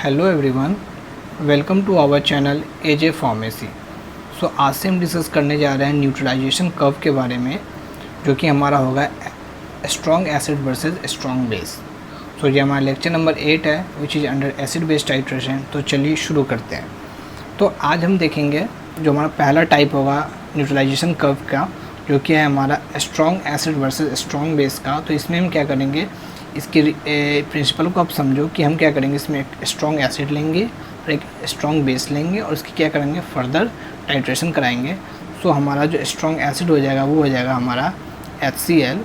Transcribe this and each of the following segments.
Hello everyone, welcome to our channel AJ pharmacy. So आज से हम डिस्कस करने जा रहे हैं न्यूट्रलाइजेशन कर्व के बारे में, जो कि हमारा होगा strong acid versus strong base. So ये हमारा लेक्चर नंबर 8 है, which is under acid base titration. तो चलिए शुरू करते हैं। तो आज हम देखेंगे जो हमारा पहला टाइप होगा न्यूट्रलाइजेशन कर्व का, जो कि है हमारा strong acid versus strong base का। तो इसमें हम क्या करेंगे, इसके प्रिंसिपल को आप समझो कि हम क्या करेंगे, इसमें एक स्ट्रॉन्ग एसिड लेंगे और एक स्ट्रॉन्ग बेस लेंगे और इसकी क्या करेंगे, फर्दर टाइट्रेशन कराएंगे। सो हमारा जो स्ट्रॉन्ग एसिड हो जाएगा वो हो जाएगा हमारा HCl,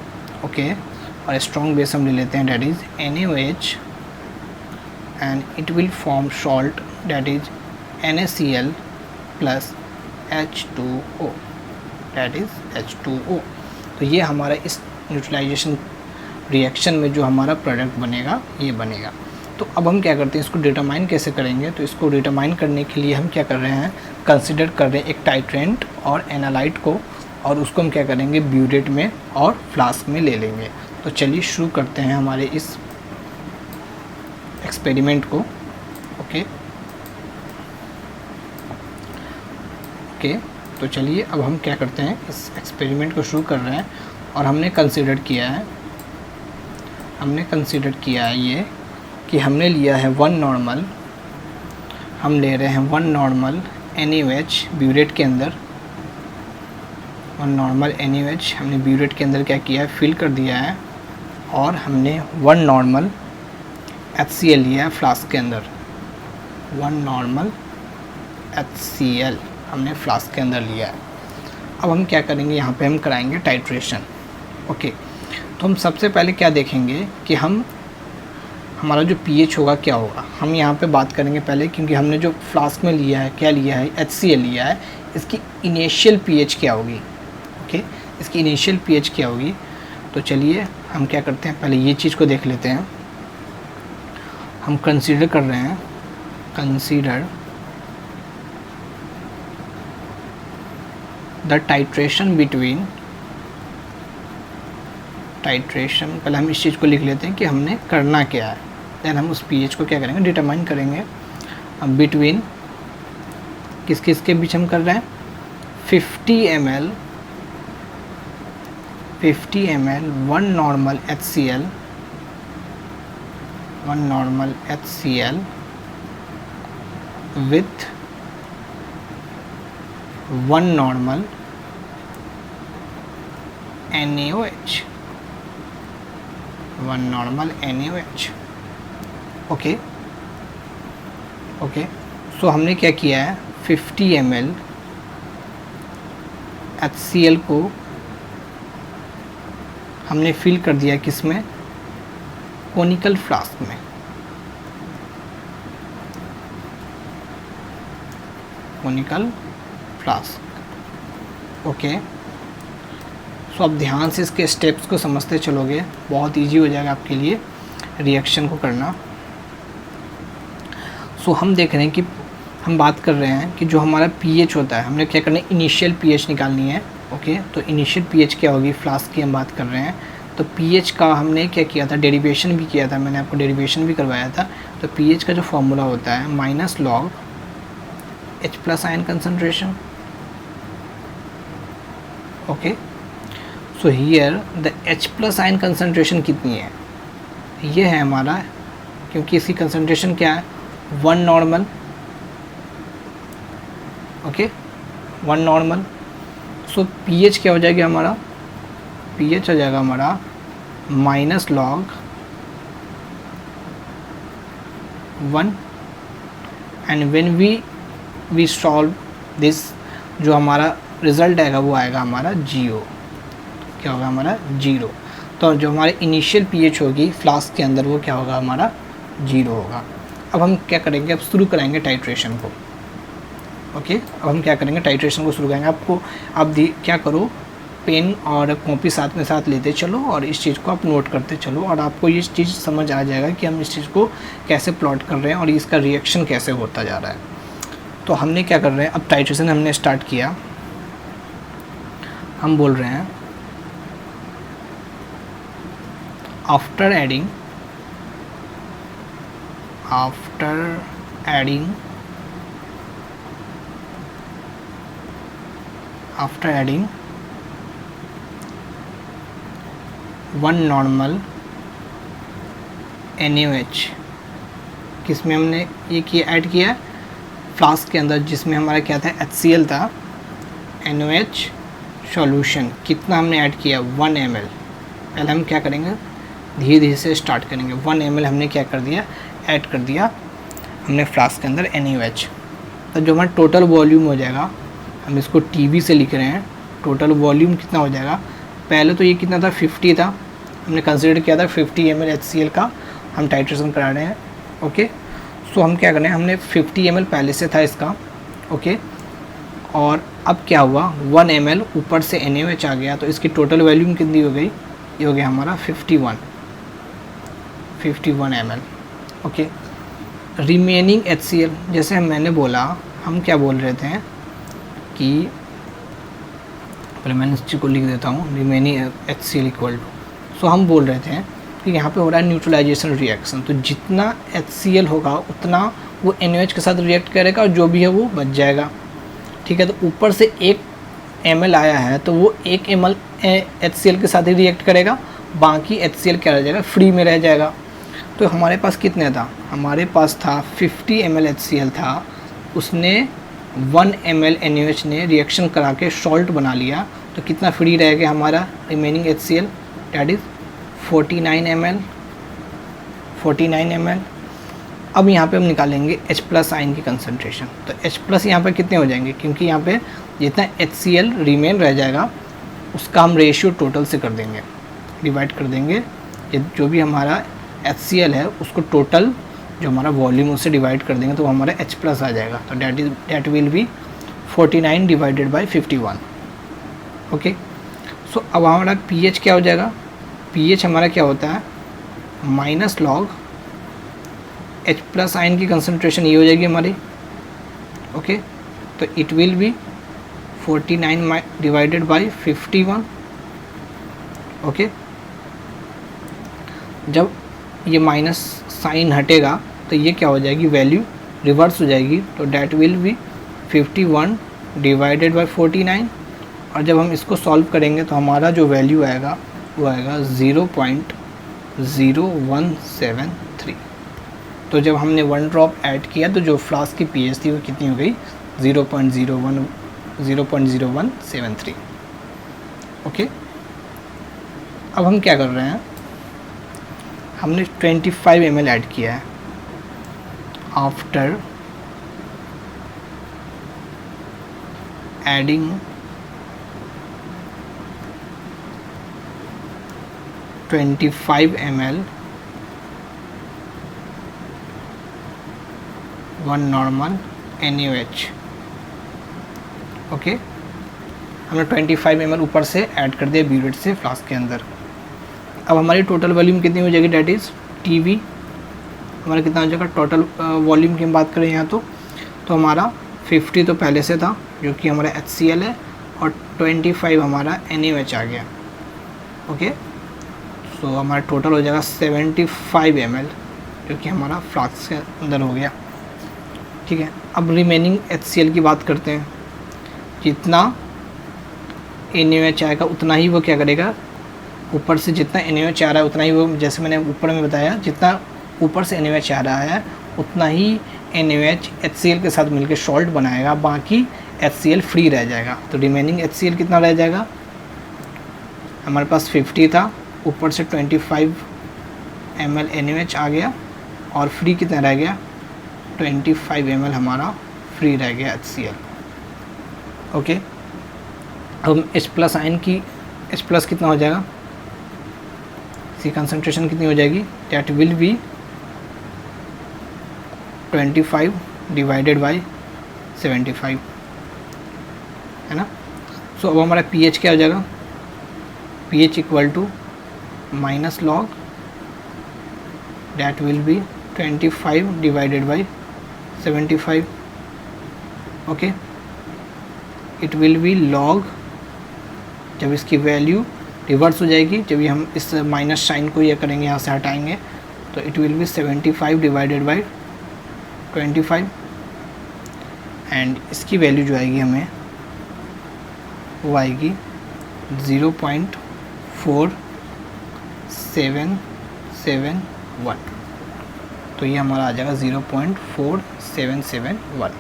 ओके। और स्ट्रॉन्ग बेस हम ले लेते हैं, that is NaOH, and it will form salt that is NaCl plus H2O, that is H2O। तो ये हमारा इस न्यूट्रलाइजेशन रिएक्शन में जो हमारा प्रोडक्ट बनेगा ये बनेगा। तो अब हम क्या करते हैं, इसको डिटरमाइन कैसे करेंगे। तो इसको डिटरमाइन करने के लिए हम क्या कर रहे हैं, कंसिडर कर रहे हैं एक टाइट्रेंट और एनालाइट को, और उसको हम क्या करेंगे, ब्यूरेट में और फ्लास्क में ले लेंगे। तो चलिए शुरू करते हैं हमारे इस एक्सपेरिमेंट को, ओके। तो चलिए अब हम क्या करते हैं, इस एक्सपेरिमेंट को शुरू कर रहे हैं। और हमने कंसिडर किया है ये कि हमने लिया है वन नॉर्मल, हम ले रहे हैं वन नॉर्मल NaOH ब्यूरेट के अंदर। वन नॉर्मल NaOH हमने ब्यूरेट के अंदर क्या किया है, फिल कर दिया है। और हमने वन नॉर्मल HCl लिया है फ्लास्क के अंदर। वन नॉर्मल HCl हमने फ्लास्क के अंदर लिया है। अब हम क्या करेंगे, यहाँ पे हम कराएंगे टाइट्रेशन, ओके। तो हम सबसे पहले क्या देखेंगे कि हमारा जो pH होगा क्या होगा। हम यहाँ पे बात करेंगे पहले, क्योंकि हमने जो फ्लास्क में लिया है, क्या लिया है, HCl लिया है, इसकी इनिशियल pH क्या होगी, ओके। इसकी इनिशियल pH क्या होगी। तो चलिए हम क्या करते हैं, पहले ये चीज़ को देख लेते हैं। हम कंसीडर कर रहे हैं, consider the titration between, titration पहले हम इस चीज़ को लिख लेते हैं कि हमने करना क्या है, देन हम उस pH को क्या करेंगे, डिटरमाइन करेंगे। अब बिटवीन किस किस के बीच हम कर रहे हैं, 50 ml one normal HCl with one normal NaOH, one normal NaOH, okay. So हमने क्या किया है, 50 ml HCl को हमने फिल कर दिया किस में, कोनिकल फ्लास्क में, कोनिकल फ्लास्क, ओके। सो अब ध्यान से इसके स्टेप्स को समझते चलोगे, बहुत इजी हो जाएगा आपके लिए रिएक्शन को करना। सो हम देख रहे हैं कि हम बात कर रहे हैं कि जो हमारा pH होता है, हमने क्या करना है, इनिशियल pH निकालनी है, ओके। तो इनिशियल pH क्या होगी, फ्लास्क की हम बात कर रहे हैं। तो pH का हमने क्या किया था, डेरिवेशन भी किया था, मैंने आपको डेरिवेशन भी करवाया था। तो pH का जो फॉर्मूला होता है minus log H plus ion concentration, okay. So here the H plus ion concentration कितनी है, ये है हमारा, क्योंकि इसकी कंसनट्रेशन क्या है, one normal, okay, one normal. So pH क्या हो जाएगा हमारा, pH हो जाएगा हमारा minus log 1, and when we solve this, जो हमारा रिज़ल्ट आएगा वो आएगा हमारा 0। क्या होगा हमारा 0। तो जो हमारे इनिशियल pH होगी फ्लास्क के अंदर वो क्या होगा हमारा 0 होगा। अब हम क्या करेंगे, अब शुरू कराएंगे टाइट्रेशन को, ओके। अब हम क्या करेंगे, टाइट्रेशन को शुरू करेंगे। आपको आप क्या करो, पेन और कॉपी साथ में साथ लेते चलो और इस चीज़ को आप नोट करते चलो, और आपको ये चीज़ समझ आ जाएगा कि हम इस चीज़ को कैसे प्लॉट कर रहे हैं और इसका रिएक्शन कैसे होता जा रहा है। तो हमने क्या कर रहे हैं, अब टाइट्रेशन हमने स्टार्ट किया। हम बोल रहे हैं after adding after adding one normal NaOH, किसमें हमने ये किया, ऐड किया फ्लास्क के अंदर, जिसमें हमारा क्या था, HCl था, NaOH सॉल्यूशन। कितना हमने ऐड किया, 1 ml। पहले हम क्या करेंगे, धीरे धीरे से स्टार्ट करेंगे। 1 ml हमने क्या कर दिया, ऐड कर दिया हमने फ्लास्क के अंदर NaOH। तो जो हमारा टोटल वॉल्यूम हो जाएगा, हम इसको TB से लिख रहे हैं, टोटल वॉल्यूम कितना हो जाएगा। पहले तो ये कितना था, 50 था, हमने कंसिडर किया था 50 ml HCl का हम टाइट्रेशन करा रहे हैं। ओके, सो हम क्या कर रहे हैं, हमने 50 ml पहले से था इसका। ओके, और अब क्या हुआ, 1 ml ऊपर से NaOH आ गया, तो इसकी टोटल वॉल्यूम कितनी हो गई, ये हो गया हमारा 51 ml। ओके, रिमेनिंग HCl, जैसे मैंने बोला, हम क्या बोल रहे थे कि पहले मैंने इस चीज़ को लिख देता हूँ, रिमेनिंग HCl इक्वल टू, सो हम बोल रहे थे कि यहाँ पे हो रहा है न्यूट्रलाइजेशन रिएक्शन, तो जितना HCl होगा उतना वो NaOH के साथ रिएक्ट करेगा और जो भी है वो बच जाएगा। ठीक है, तो ऊपर से 1 ml आया है तो वो 1 ml HCl के साथ ही रिएक्ट करेगा, बाकी HCl क्या रह जाएगा, फ्री में रह जाएगा। तो हमारे पास कितने था, हमारे पास था 50 ml HCl था, उसने 1 ml NaOH ने रिएक्शन करा के सॉल्ट बना लिया, तो कितना फ्री रह गया हमारा remaining HCl, that is 49 ml। अब यहाँ पे हम निकालेंगे H+ आयन की कंसंट्रेशन, तो H+ यहाँ पे कितने हो जाएंगे, क्योंकि यहाँ पे जितना HCl रिमेन रह जाएगा उसका हम रेशियो टोटल से कर देंगे, डिवाइड कर देंगे, ये जो भी हमारा HCl है उसको टोटल जो हमारा वॉल्यूम उससे डिवाइड कर देंगे, तो हमारा H+ आ जाएगा, तो that will be 49 divided by 51। Okay, so अब हमारा pH क्या हो जाएगा, pH हमारा क्या होता है, माइनस लॉग H+ आयन की कंसंट्रेशन ये हो जाएगी हमारी। ओके, तो it will be 49 divided by 51। Okay, जब ये माइनस साइन हटेगा तो ये क्या हो जाएगी, वैल्यू रिवर्स हो जाएगी, तो that will B 51 divided by 49, और जब हम इसको सॉल्व करेंगे तो हमारा जो वैल्यू आएगा वो आएगा 0.0173। तो जब हमने 1 ड्रॉप ऐड किया तो जो फ्लास्क की pH थी वो कितनी हो गई, 0.0173। ओके, अब हम क्या कर रहे हैं, हमने 25 ml ऐड किया है। After adding 25 ml 1 normal NaOH। Okay, हमने 25 ml ऊपर से ऐड कर दिया ब्यूरेट से फ्लास्क के अंदर। अब हमारी टोटल वॉल्यूम कितनी हो जाएगी, डैट इज़ TB हमारा कितना हो जाएगा, टोटल वॉल्यूम की हम बात करें यहाँ तो हमारा 50 तो पहले से था जो कि हमारा HCl है, और 25 हमारा NaOH आ गया। ओके, सो हमारा टोटल हो जाएगा 75 ml जो कि हमारा फ्लास्क के अंदर हो गया। ठीक है, अब रिमेनिंग HCl की बात करते हैं। जितना NaOH आएगा उतना ही वो क्या करेगा, ऊपर से जितना NaOH आ रहा है उतना ही वो, जैसे मैंने ऊपर में बताया, जितना ऊपर से NaOH आ रहा है उतना ही NaOH HCl के साथ मिलकर सॉल्ट बनाएगा, बाकी HCl फ्री रह जाएगा। तो रिमेनिंग HCl कितना रह जाएगा, हमारे पास 50 था, ऊपर से 25 ml NaOH आ गया, और फ्री कितना रह गया, 25 ml हमारा फ्री रह गया HCl। ओके, अब H+ आयन की H+ कितना हो जाएगा, इसकी कंसंट्रेशन कितनी हो जाएगी, that will be 25 divided by 75, है ना। सो अब हमारा pH क्या हो जाएगा, pH equal to minus log that will be 25 divided by 75। Okay, it will be log, जब इसकी वैल्यू रिवर्स हो जाएगी, जब ये हम इस माइनस साइन को ये करेंगे, यहाँ से हटाएंगे, तो it will B 75 divided by 25 and इसकी वैल्यू जो आएगी हमें वो आएगी 0.4771। तो ये हमारा आ जाएगा 0.4771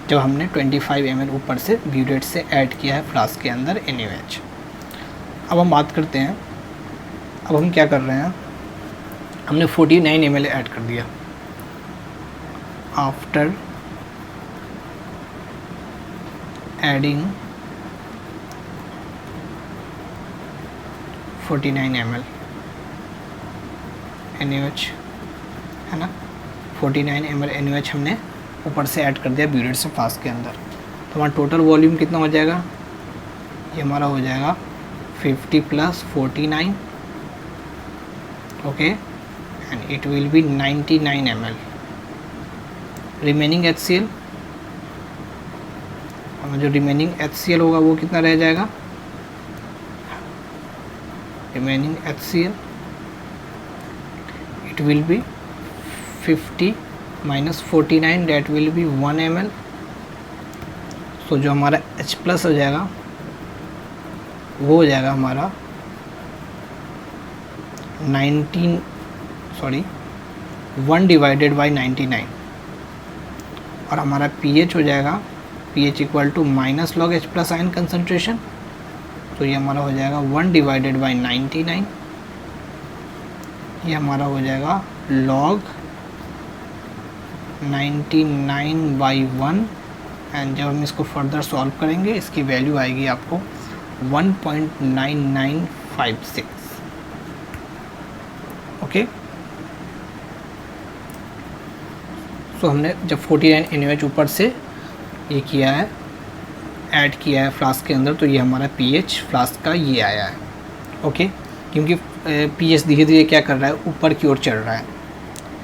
जब हमने 25 ml ऊपर से ब्यूरेट से ऐड किया है फ्लास्क के अंदर NaOH। अब हम बात करते हैं, अब हम क्या कर रहे हैं, हमने 49 ml ऐड कर दिया। आफ्टर एडिंग 49 ml NaOH है ना, 49 ml NaOH हमने ऊपर से ऐड कर दिया ब्यूरेट से फ्लास्क के अंदर। तो हमारा टोटल वॉल्यूम कितना हो जाएगा, ये हमारा हो जाएगा 50 + 49, okay, and it will B 99 ml। Remaining HCl, हमारा जो रिमेनिंग HCl होगा वो कितना रह जाएगा, remaining HCl it will be 50 - 49 that will be 1 ml। सो जो हमारा H+ हो जाएगा वो हो जाएगा हमारा 1 डिवाइडेड बाई 99 और हमारा pH हो जाएगा pH = minus log H+ ion concentration. तो ये हमारा हो जाएगा 1 डिवाइडेड बाई 99, ये हमारा हो जाएगा लॉग 99/1 एंड जब हम इसको फर्दर सॉल्व करेंगे इसकी वैल्यू आएगी आपको 1.9956, ओके। सो हमने जब 49 NaOH ऊपर से ये किया है, ऐड किया है फ्लास्क के अंदर, तो ये हमारा pH फ्लास्क का ये आया है, ओके, क्योंकि pH धीरे धीरे क्या कर रहा है, ऊपर की ओर चढ़ रहा है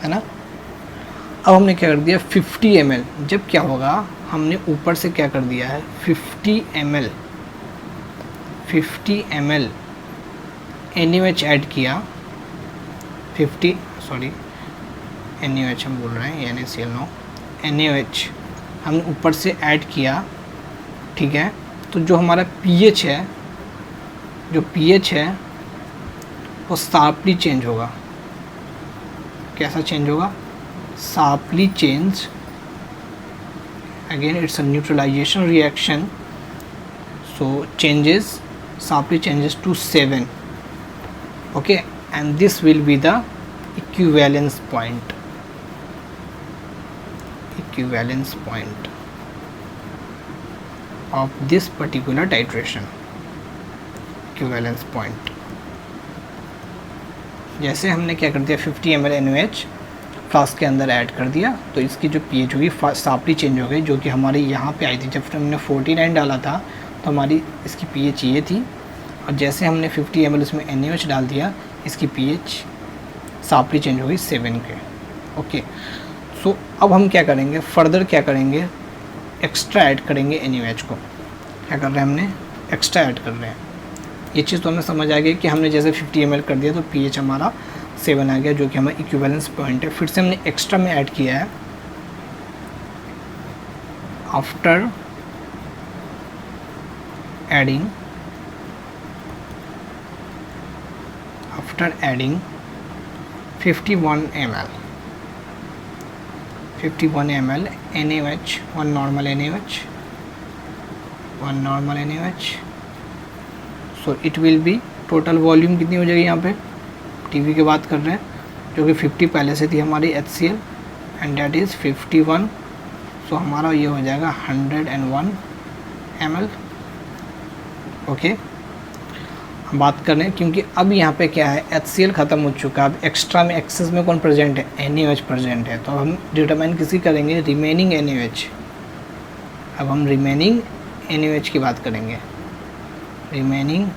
ना। अब हमने क्या कर दिया 50 ml, जब क्या होगा हमने ऊपर से क्या कर दिया है 50 ml NaOH ऐड किया, NaOH हम बोल रहे हैं, NaCl नो, NaOH हमने ऊपर से ऐड किया, ठीक है। तो जो हमारा pH है वो शार्पली चेंज होगा। कैसा चेंज होगा, sharply change, again it's a neutralization reaction, so changes sharply changes to 7, okay, and this will be the equivalence point of this particular titration, equivalence point। जैसे हमने क्या कर दिया 50 ml NaOH फ्लास्क के अंदर ऐड कर दिया, तो इसकी जो pH होगी शार्पली चेंज हो गई, जो कि हमारी यहाँ पे आई थी जब हमने 49 डाला था, तो हमारी इसकी pH ये थी, और जैसे हमने 50 ml इसमें NaOH डाल दिया, इसकी pH शार्पली चेंज हो गई 7 के, ओके। सो अब हम क्या करेंगे, फर्दर क्या करेंगे, एक्स्ट्रा ऐड करेंगे NaOH को। क्या कर रहे हैं, हमने एक्स्ट्रा ऐड कर रहे हैं। ये चीज़ तो हमें समझ आ गई कि हमने जैसे 50 ml कर दिया तो pH हमारा 7 आ गया, जो कि हमारा इक्विवेलेंस पॉइंट है। फिर से हमने एक्स्ट्रा में ऐड किया है, after adding 51 ml NaOH, one normal NaOH, so it will be total volume कितनी हो जाएगी, यहाँ पे टीवी की बात कर रहे हैं, जो कि 50 पहले से थी हमारी HCl एंड डेट इज़ 51, सो हमारा ये हो जाएगा 101 ml, ओके। बात करें क्योंकि अब यहाँ पे क्या है HCl ख़त्म हो चुका है, अब एक्स्ट्रा में एक्सेस में कौन प्रेजेंट है, NaOH प्रेजेंट है, तो हम डिटरमाइन किसी करेंगे रिमेनिंग NaOH। अब हम रिमेनिंग NaOH की बात करेंगे, remaining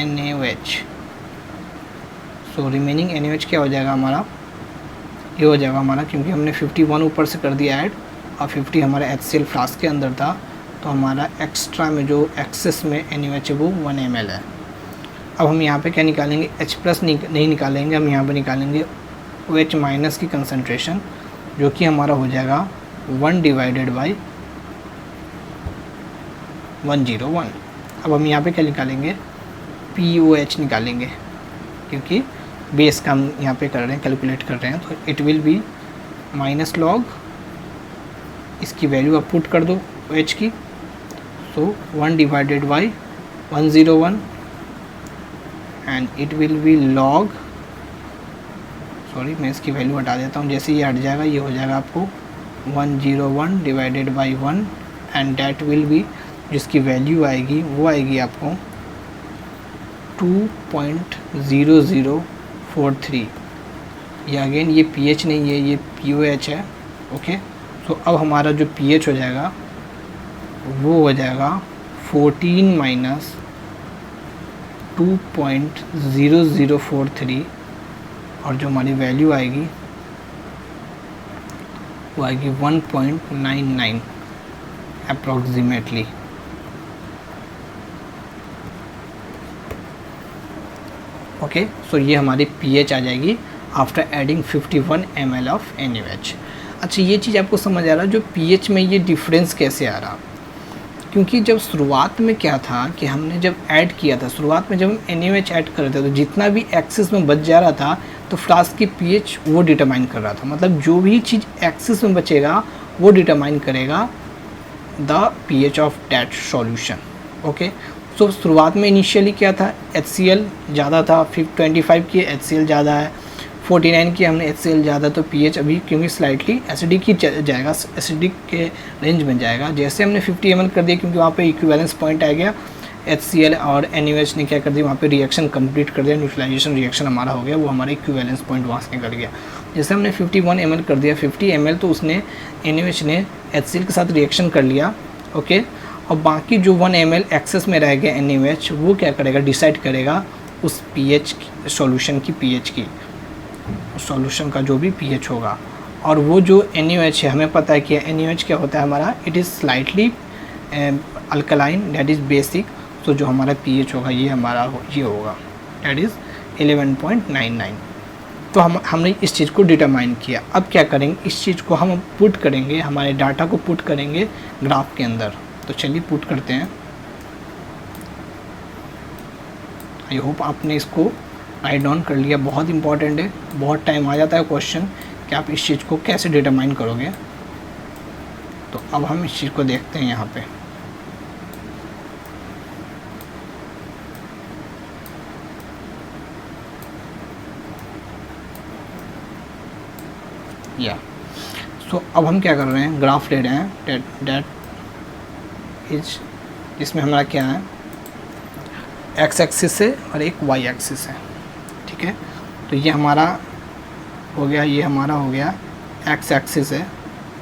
NaOH। So remaining NaOH क्या हो जाएगा हमारा, ये हो जाएगा हमारा, क्योंकि हमने 51 ऊपर से कर दिया ऐड और 50 हमारा HCl फ्लास्क के अंदर था, तो हमारा एक्स्ट्रा में जो एक्सेस में NaOH है वो 1 ml है। अब हम यहाँ पे क्या निकालेंगे, H+ नहीं निकालेंगे, हम यहाँ पे निकालेंगे OH- की कंसंट्रेशन। जो कि हमारा हो जाएगा 1/101। अब हम यहाँ पे क्या निकालेंगे, POH निकालेंगे, क्योंकि बेस का हम यहाँ पे कर रहे हैं, कैलकुलेट कर रहे हैं। तो it will B minus log, इसकी वैल्यू आप पुट कर दो OH की, सो 1/101 and it will be log, sorry मैं इसकी वैल्यू हटा देता हूँ, जैसे ये हट जाएगा ये हो जाएगा आपको 101/1 एंड डैट विल बी, जिसकी वैल्यू आएगी वो आएगी आपको 2.0043। ये अगेन ये pH नहीं है, ये POH है। ओके, तो अब हमारा जो pH हो जाएगा वो हो जाएगा 14 माइनस 2.0043, और जो हमारी वैल्यू आएगी वो आएगी 1.99 अप्रॉक्सीमेटली। ओके, सो ये हमारी pH आ जाएगी after adding 51 ml of NaOH। अच्छा, ये चीज़ आपको समझ आ रहा है जो pH में ये डिफरेंस कैसे आ रहा, क्योंकि जब शुरुआत में क्या था कि हमने जब ऐड किया था, शुरुआत में जब हम NaOH ऐड कर रहे थे तो जितना भी एक्सिस में बच जा रहा था तो फ्लास्क की pH वो डिटरमाइन कर रहा था। मतलब जो भी चीज़ एक्सिस में बचेगा वो डिटरमाइन करेगा the pH of that solution. Okay, so शुरुआत में इनिशियली क्या था, HCl ज़्यादा था, 25 की HCl ज़्यादा है, 49 की हमने HCl ज़्यादा, तो pH अभी क्योंकि स्लाइटली एसिडिक ही जाएगा, एसिडिक के रेंज में जाएगा। जैसे हमने 50 ml कर दिया, क्योंकि वहाँ पे इक्विवेलेंस पॉइंट आ गया, HCl और NaOH ने क्या कर दिया, वहाँ पे रिएक्शन कंप्लीट कर दिया, न्यूट्रलाइजेशन रिएक्शन हमारा हो गया, वो हमारा इक्विवेलेंस पॉइंट वहाँ से निकल गया। जैसे हमने 51 ml कर दिया, 50 ml तो उसने NaOH ने HCl के साथ रिएक्शन कर लिया। ओके, और बाकी जो 1 ml एक्सेस में रह गया NaOH, वो क्या करेगा, डिसाइड करेगा उस pH सॉल्यूशन की pH की, सॉल्यूशन का जो भी pH होगा। और वो जो NaOH है, हमें पता है कि NaOH क्या होता है हमारा, it is slightly alkaline, that is basic. तो जो हमारा pH होगा ये हमारा ये होगा, दैट इज़ 11.99। तो हमने इस चीज़ को डिटरमाइन किया। अब क्या करेंगे, इस चीज़ को हम पुट करेंगे, हमारे डाटा को पुट करेंगे ग्राफ के अंदर। तो चलिए पुट करते हैं। आई होप आपने इसको राइट डाउन कर लिया, बहुत इंपॉर्टेंट है। बहुत टाइम आ जाता है क्वेश्चन कि आप इस चीज़ को कैसे डिटरमाइन करोगे। तो अब हम इस चीज़ को देखते हैं यहाँ पे। या सो अब हम क्या कर रहे हैं, ग्राफ ले रहे हैं, डेट इज, इसमें हमारा क्या है, एक्स एक्सिस है और एक वाई एक्सिस है। ठीक है, तो ये हमारा हो गया, ये हमारा हो गया एक्स एक्सिस है,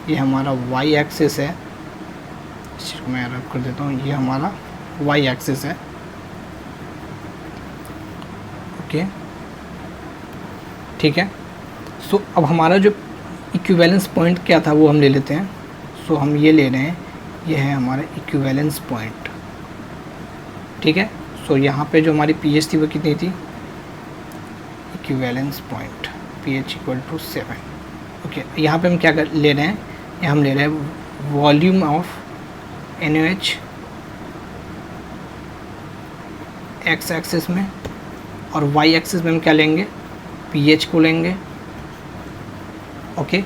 ये हमारा वाई एक्सिस है, इस चीज़ को मैं रब कर देता हूँ, ये हमारा वाई एक्सिस है। ओके, ठीक है। सो अब हमारा जो इक्विवेलेंस पॉइंट क्या था वो हम ले लेते हैं। सो हम ये ले रहे हैं, ये है हमारा इक्विवेलेंस पॉइंट। ठीक है, सो यहाँ पे जो हमारी pH थी वो कितनी थी, इक्विवेलेंस पॉइंट pH = 7। ओके, यहाँ पे हम क्या ले रहे हैं, यहाँ हम ले रहे हैं volume of NaOH x axis में, और वाई एक्सिस में हम क्या लेंगे, pH को लेंगे। ओके,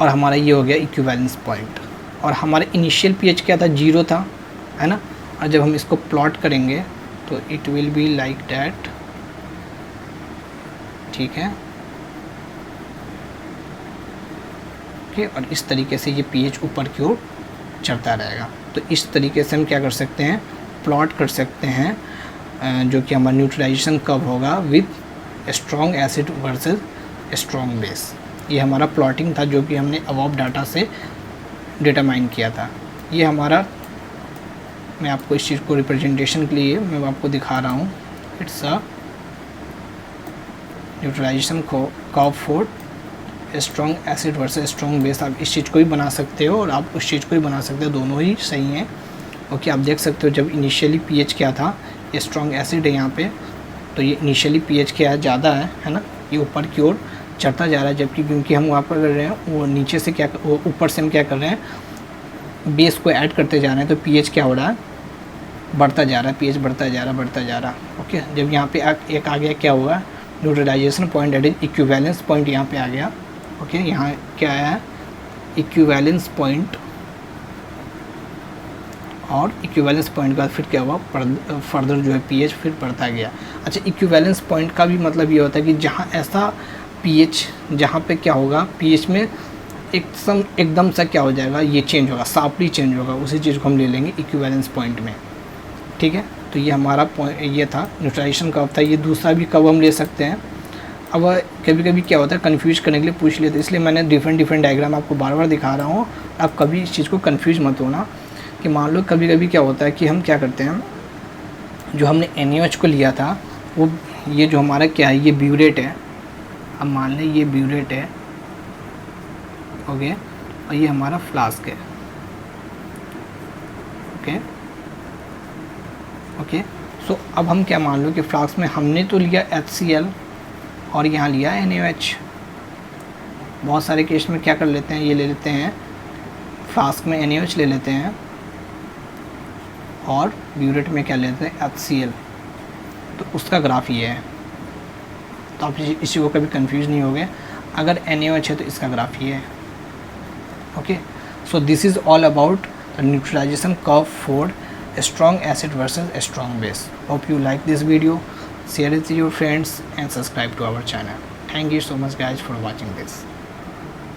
और हमारा ये हो गया इक्विवेलेंस पॉइंट। और हमारा इनिशियल pH क्या था, 0 था, है ना। और जब हम इसको प्लॉट करेंगे तो it will be like that. ठीक है, ओके, और इस तरीके से ये pH ऊपर की ओर चढ़ता रहेगा। तो इस तरीके से हम क्या कर सकते हैं, प्लॉट कर सकते हैं, जो कि हमारा न्यूट्रलाइजेशन कब होगा with strong acid versus strong base. ये हमारा प्लॉटिंग था जो कि हमने अबव डाटा से डिटरमाइन किया था। ये हमारा, मैं आपको इस चीज़ को रिप्रेजेंटेशन के लिए मैं आपको दिखा रहा हूँ, it's a neutralization curve for strong acid versus strong base. आप इस चीज़ को भी बना सकते हो और आप उस चीज़ को भी बना सकते हो, दोनों ही सही हैं। ओके, आप देख सकते हो जब इनिशियली pH क्या था, स्ट्रॉन्ग एसिड है यहाँ पे, तो ये इनिशियली pH क्या है, ज़्यादा है ना, ये ऊपर की ओर चढ़ता जा रहा है, जबकि क्योंकि हम वहाँ पर कर रहे हैं वो नीचे से क्या, वो ऊपर से हम क्या कर रहे हैं, बेस को ऐड करते जा रहे हैं, तो पीएच क्या हो रहा है, बढ़ता जा रहा है, पीएच बढ़ता जा रहा। ओके, जब यहाँ पे एक आ गया क्या होगा, neutralization point at equivalence point यहाँ पे आ गया। ओके, यहाँ क्या आया है, इक्विवेलेंस पॉइंट, और इक्विवेलेंस पॉइंट का फिर क्या हुआ, फर्दर जो है पीएच फिर बढ़ता गया। अच्छा, इक्विवेलेंस पॉइंट का भी मतलब ये होता है कि जहाँ ऐसा पीएच, जहाँ पे क्या होगा, पीएच में एकदम सा क्या हो जाएगा, ये चेंज होगा, शार्पली चेंज होगा, उसी चीज़ को हम ले लेंगे इक्विवेलेंस पॉइंट में। ठीक है, तो ये हमारा पॉइंट ये था, न्यूट्रलाइजेशन कर्व था। ये दूसरा भी कर्व हम ले सकते हैं। अब कभी कभी क्या होता है, कन्फ्यूज करने के लिए पूछ लेते, इसलिए मैंने डिफरेंट डायग्राम आपको बार बार दिखा रहा हूँ। आप कभी इस चीज़ को कन्फ्यूज मत होना कि मान लो कभी कभी क्या होता है कि हम क्या करते हैं, जो हमने NaOH को लिया था, वो ये जो हमारा क्या है, ये ब्यूरेट है। अब मान लें ये ब्यूरेट है, ओके, और ये हमारा फ्लास्क है। ओके, सो अब हम क्या मान लो कि फ्लास्क में हमने तो लिया HCl और यहाँ लिया NaOH। बहुत सारे केस में क्या कर लेते हैं, ये ले लेते हैं, फ्लास्क में NaOH ले लेते हैं और ब्यूरेट में क्या लेते हैं, HCl। तो उसका ग्राफ ये है, तो आप इसी को कभी कंफ्यूज नहीं होगे। अगर NaOH है तो इसका ग्राफ ये है। Okay, so this is all about the neutralization curve for a strong acid versus a strong base. Hope you like this video, share it with your friends and subscribe to our channel. Thank you so much guys for watching this.